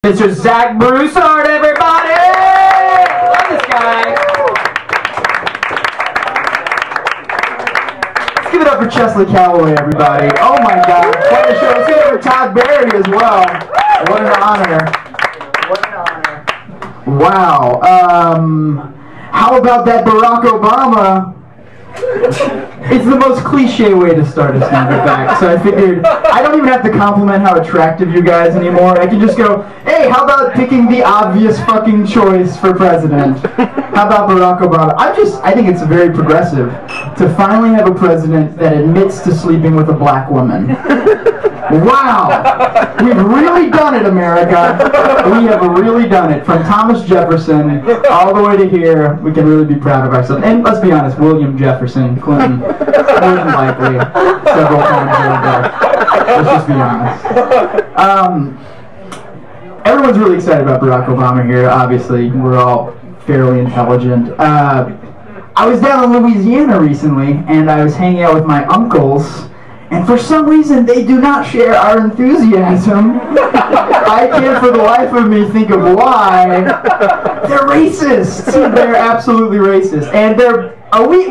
Mr. Zach Broussard, everybody! Love this guy. Let's give it up for Chesley Calloway, everybody. Oh my God, quite a show. Let's give it up for Todd Barry as well. What an honor. What an honor. Wow. How about that Barack Obama? It's the most cliche way to start a stand-up act, so I figured I don't even have to compliment how attractive you guys anymore. I can just go, hey, how about picking the obvious fucking choice for president? How about Barack Obama? I think it's very progressive to finally have a president that admits to sleeping with a black woman. Wow! We've really done it, America. We have really done it. From Thomas Jefferson all the way to here, we can really be proud of ourselves. And let's be honest, William Jefferson Clinton, more than likely, several times over. Let's just be honest. Everyone's really excited about Barack Obama here, obviously. We're all fairly intelligent. I was down in Louisiana recently, and I was hanging out with my uncles. And for some reason, they do not share our enthusiasm. I can't for the life of me think of why. They're racist. They're absolutely racist. And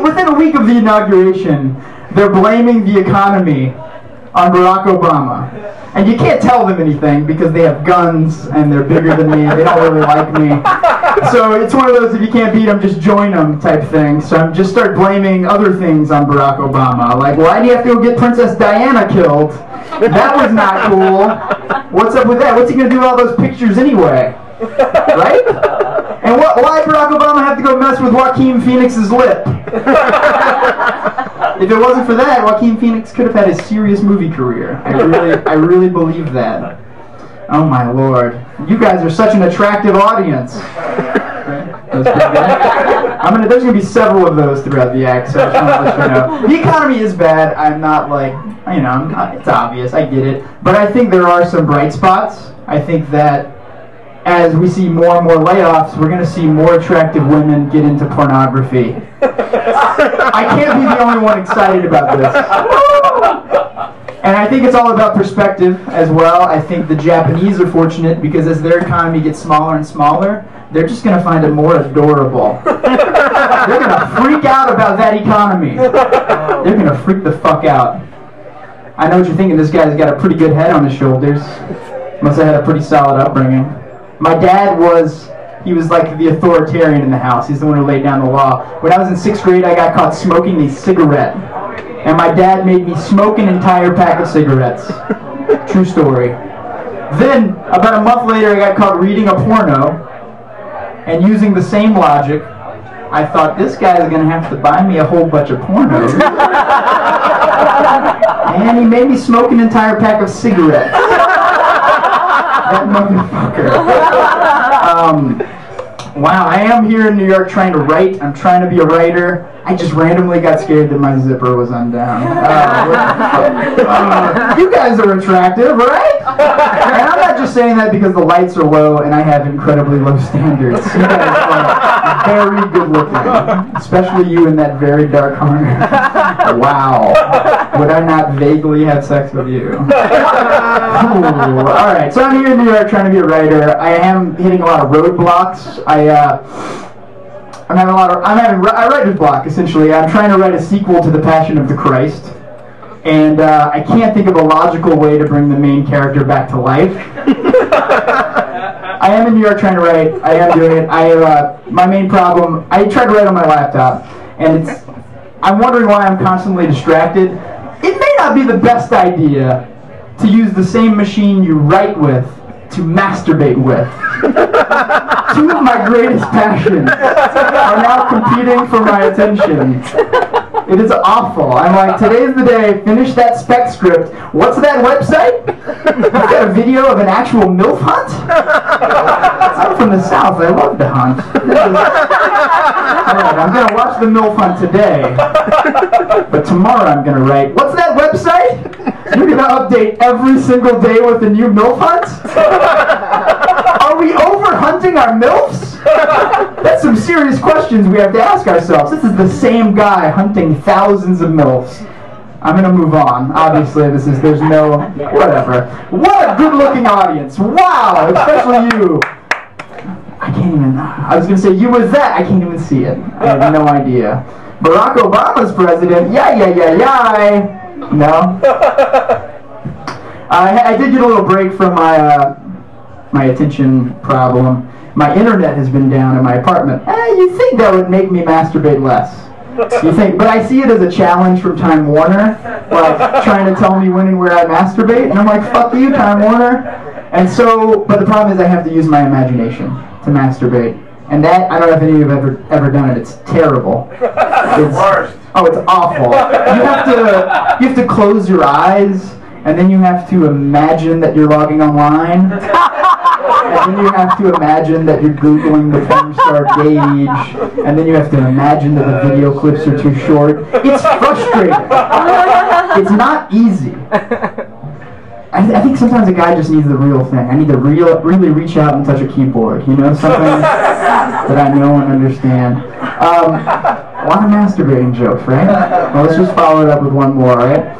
within a week of the inauguration, they're blaming the economy on Barack Obama. And you can't tell them anything because they have guns and they're bigger than me. They don't really like me. So it's one of those, if you can't beat them, just join them type thing. So I'm just start blaming other things on Barack Obama. Like, why do you have to go get Princess Diana killed? That was not cool. What's up with that? What's he going to do with all those pictures anyway? Right? And why Barack Obama have to go mess with Joaquin Phoenix's lip? If it wasn't for that, Joaquin Phoenix could have had a serious movie career. I really believe that. Oh my Lord. You guys are such an attractive audience. There's going to be several of those throughout the act, so I just want to let you know. The economy is bad. I'm not like, it's obvious. I get it. But I think there are some bright spots. I think that as we see more and more layoffs, we're going to see more attractive women get into pornography. I can't be the only one excited about this. And I think it's all about perspective as well. I think the Japanese are fortunate because as their economy gets smaller and smaller, they're just going to find it more adorable. They're going to freak out about that economy. They're going to freak the fuck out. I know what you're thinking. This guy's got a pretty good head on his shoulders. Must have had a pretty solid upbringing. My dad he was like the authoritarian in the house. He's the one who laid down the law. When I was in 6th grade, I got caught smoking a cigarette. And my dad made me smoke an entire pack of cigarettes. True story. Then, about a month later, I got caught reading a porno. And using the same logic, I thought, this guy's going to have to buy me a whole bunch of pornos. And he made me smoke an entire pack of cigarettes. That motherfucker. Wow, I am here in New York trying to write. I'm trying to be a writer. I just randomly got scared that my zipper was undone. You guys are attractive, right? And I'm not just saying that because the lights are low and I have incredibly low standards. You guys are very good looking. Especially you in that very dark corner. Wow. Would I not vaguely have sex with you? Alright, so I'm here in New York trying to be a writer. I am hitting a lot of roadblocks. I writer's block, essentially. I'm trying to write a sequel to The Passion of the Christ. And I can't think of a logical way to bring the main character back to life. I am in New York trying to write. I am doing it. My main problem, I tried to write on my laptop. And I'm wondering why I'm constantly distracted. It may not be the best idea to use the same machine you write with to masturbate with. Two of my greatest passions are now competing for my attention. It is awful. I'm like, today's the day, finish that spec script. What's that website? Is that a video of an actual MILF hunt? I'm from the South, I love to hunt. Alright, I'm going to watch the MILF hunt today. But tomorrow I'm going to write, what's that website? You're going to update every single day with a new MILF hunt? Are we over-hunting our MILFs? That's some serious questions we have to ask ourselves. This is the same guy hunting thousands of MILFs. I'm gonna move on. Obviously, there's no, whatever. What a good-looking audience. Wow, especially you. I can't even, I was gonna say you was that. I can't even see it. I have no idea. Barack Obama's president. Yeah. No. I did get a little break from my attention problem. My internet has been down in my apartment. You'd think that would make me masturbate less. You think, but I see it as a challenge from Time Warner, like trying to tell me when and where I masturbate, and I'm like, fuck you, Time Warner. And so, but the problem is I have to use my imagination to masturbate. And that, I don't know if any of you have ever done it, it's terrible. It's worst. Oh, it's awful. You have to close your eyes, and then you have to imagine that you're logging online. And then you have to imagine that you're Googling the porn star gauge, and then you have to imagine that the video clips are too short. It's frustrating. It's not easy. I think sometimes a guy just needs the real thing. I need to really reach out and touch a keyboard, you know, something that I know and understand. A lot of masturbating jokes, right? Well, let's just follow it up with one more, right?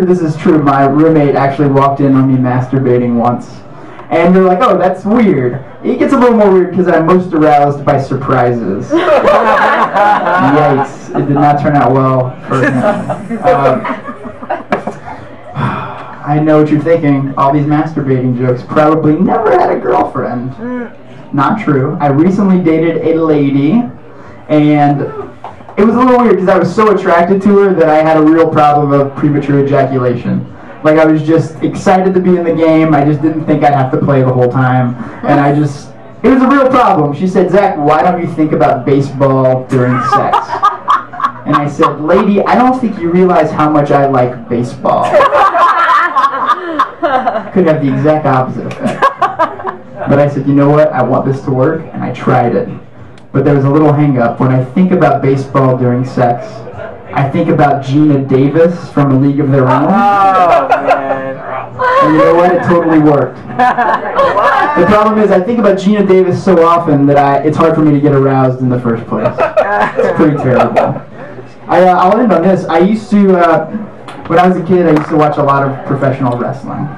This is true. My roommate actually walked in on me masturbating once. And you're like, oh, that's weird. It gets a little more weird because I'm most aroused by surprises. Yikes. It did not turn out well for him. I know what you're thinking. All these masturbating jokes. Probably never had a girlfriend. Not true. I recently dated a lady, and it was a little weird because I was so attracted to her that I had a real problem of premature ejaculation. Like, I was just excited to be in the game. I just didn't think I'd have to play the whole time. And it was a real problem. She said, Zach, why don't you think about baseball during sex? And I said, lady, I don't think you realize how much I like baseball. Could have the exact opposite effect. But I said, you know what? I want this to work. And I tried it. But there was a little hang-up. When I think about baseball during sex, I think about Gina Davis from A League of Their Own. Oh, man. And you know what? It totally worked. The problem is I think about Gina Davis so often that it's hard for me to get aroused in the first place. It's pretty terrible. I'll end on this. I used to, when I was a kid, I used to watch a lot of professional wrestling.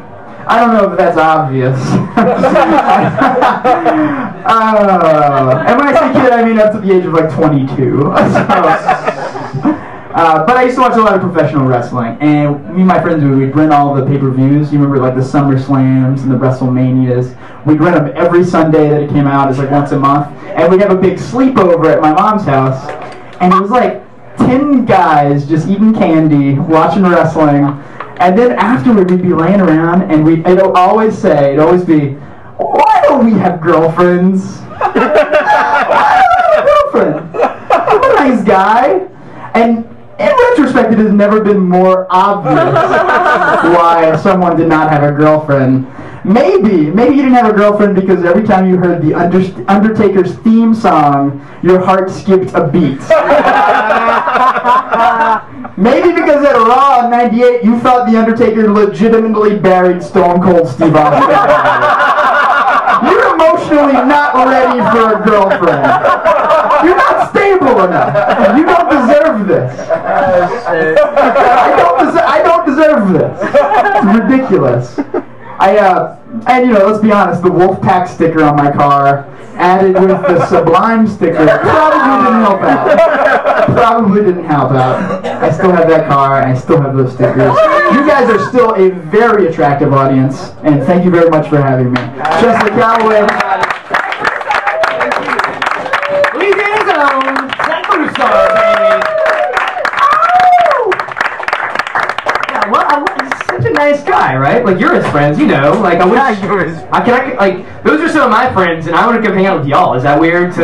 I don't know if that's obvious. And when I say kid, I mean up to the age of like 22. But I used to watch a lot of professional wrestling, and me and my friends, we'd rent all the pay-per-views. You remember like the SummerSlams and the WrestleManias? We'd rent them every Sunday that it came out. It's like once a month. And we'd have a big sleepover at my mom's house, and it was like 10 guys just eating candy, watching wrestling. And then afterward, we'd be laying around, and it'd always be, why don't we have girlfriends? Why don't we have a girlfriend? I'm a nice guy. And in retrospect, it has never been more obvious why someone did not have a girlfriend. Maybe you didn't have a girlfriend because every time you heard the Undertaker's theme song, your heart skipped a beat. Maybe because at Raw in '98, you thought the Undertaker legitimately buried Stone Cold Steve Austin. You're emotionally not ready for a girlfriend. You're not stable enough. You don't deserve this. I don't deserve this. It's ridiculous. And you know, let's be honest, the Wolfpack sticker on my car, added with the Sublime sticker, probably didn't help out. I still have that car, and I still have those stickers. You guys are still a very attractive audience, and thank you very much for having me. Chester Calloway. Louisiana's own Broussard, baby. He's such a nice guy, right? Like, you're his friends, you know. Like, I wish... like, those are some of my friends, and I want to come hang out with y'all. Is that weird to...